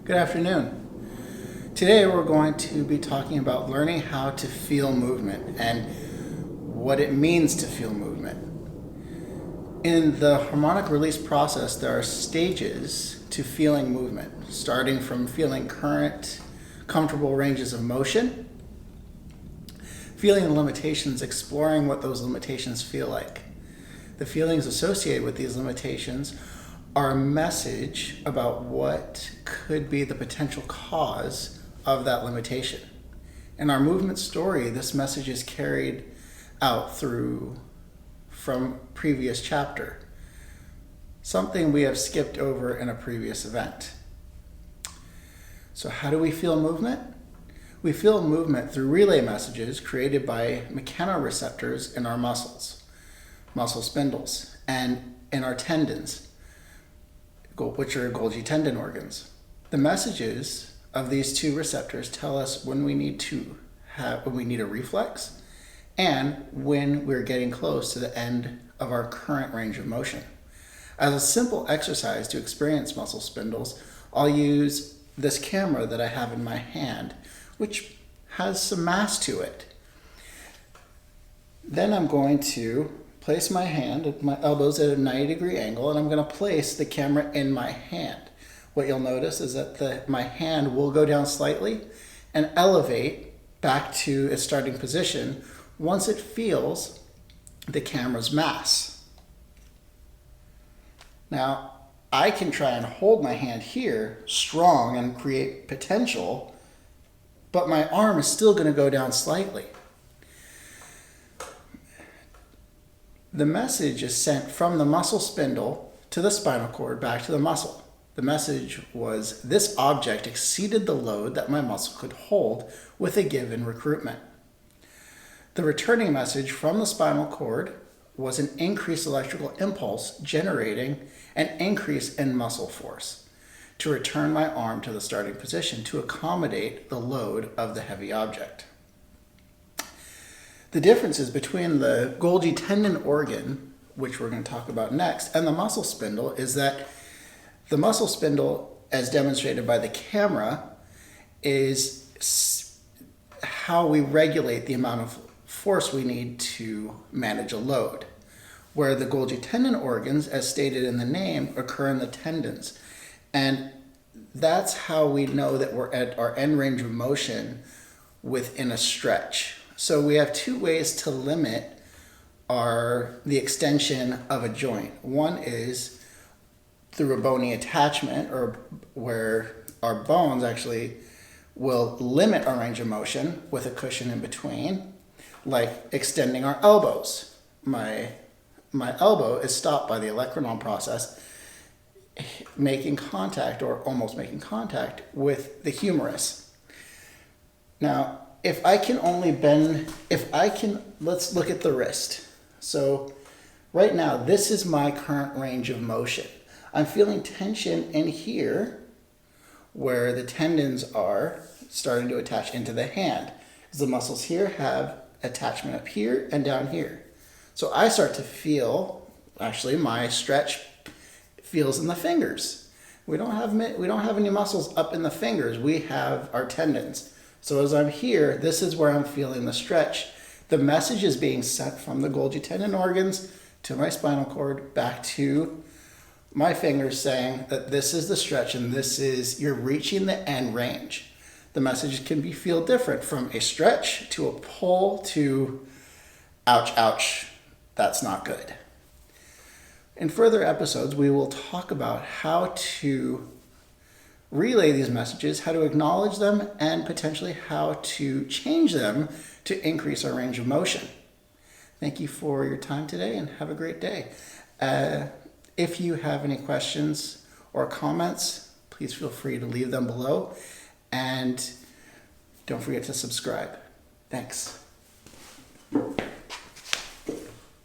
Good afternoon. Today we're going to be talking about learning how to feel movement and what it means to feel movement. In the harmonic release process, there are stages to feeling movement, starting from feeling current, comfortable ranges of motion, feeling the limitations, exploring what those limitations feel like. The feelings associated with these limitations are a message about what could be the potential cause of that limitation. In our movement story, this message is carried out from previous chapter, something we have skipped over in a previous event. So how do we feel movement? We feel movement through relay messages created by mechanoreceptors in our muscles, muscle spindles, and in our tendons, which are Golgi tendon organs. The messages of these two receptors tell us when we need a reflex and when we're getting close to the end of our current range of motion. As a simple exercise to experience muscle spindles, I'll use this camera that I have in my hand, which has some mass to it. Then I'm going to place my hand, my elbows at a 90-degree angle, and I'm going to place the camera in my hand. What you'll notice is that my hand will go down slightly and elevate back to its starting position once it feels the camera's mass. Now, I can try and hold my hand here strong and create potential, but my arm is still going to go down slightly. The message is sent from the muscle spindle to the spinal cord back to the muscle. The message was, this object exceeded the load that my muscle could hold with a given recruitment. The returning message from the spinal cord was an increased electrical impulse generating an increase in muscle force to return my arm to the starting position to accommodate the load of the heavy object. The differences between the Golgi tendon organ, which we're going to talk about next, and the muscle spindle is that the muscle spindle, as demonstrated by the camera, is how we regulate the amount of force we need to manage a load, where the Golgi tendon organs, as stated in the name, occur in the tendons. And that's how we know that we're at our end range of motion within a stretch. So we have two ways to limit the extension of a joint. One is through a bony attachment, or where our bones actually will limit our range of motion with a cushion in between, like extending our elbows. My elbow is stopped by the olecranon process, making contact or almost making contact with the humerus. Now, let's look at the wrist. So right now, this is my current range of motion. I'm feeling tension in here where the tendons are starting to attach into the hand. The muscles here have attachment up here and down here. So I start to feel, actually my stretch feels in the fingers. We don't have any muscles up in the fingers. We have our tendons. So as I'm here, this is where I'm feeling the stretch. The message is being sent from the Golgi tendon organs to my spinal cord back to my fingers, saying that this is the stretch and you're reaching the end range. The message can feel different, from a stretch to a pull to ouch, ouch, that's not good. In further episodes, we will talk about how to relay these messages, how to acknowledge them, and potentially how to change them to increase our range of motion. Thank you for your time today and have a great day. If you have any questions or comments, please feel free to leave them below, and don't forget to subscribe. Thanks.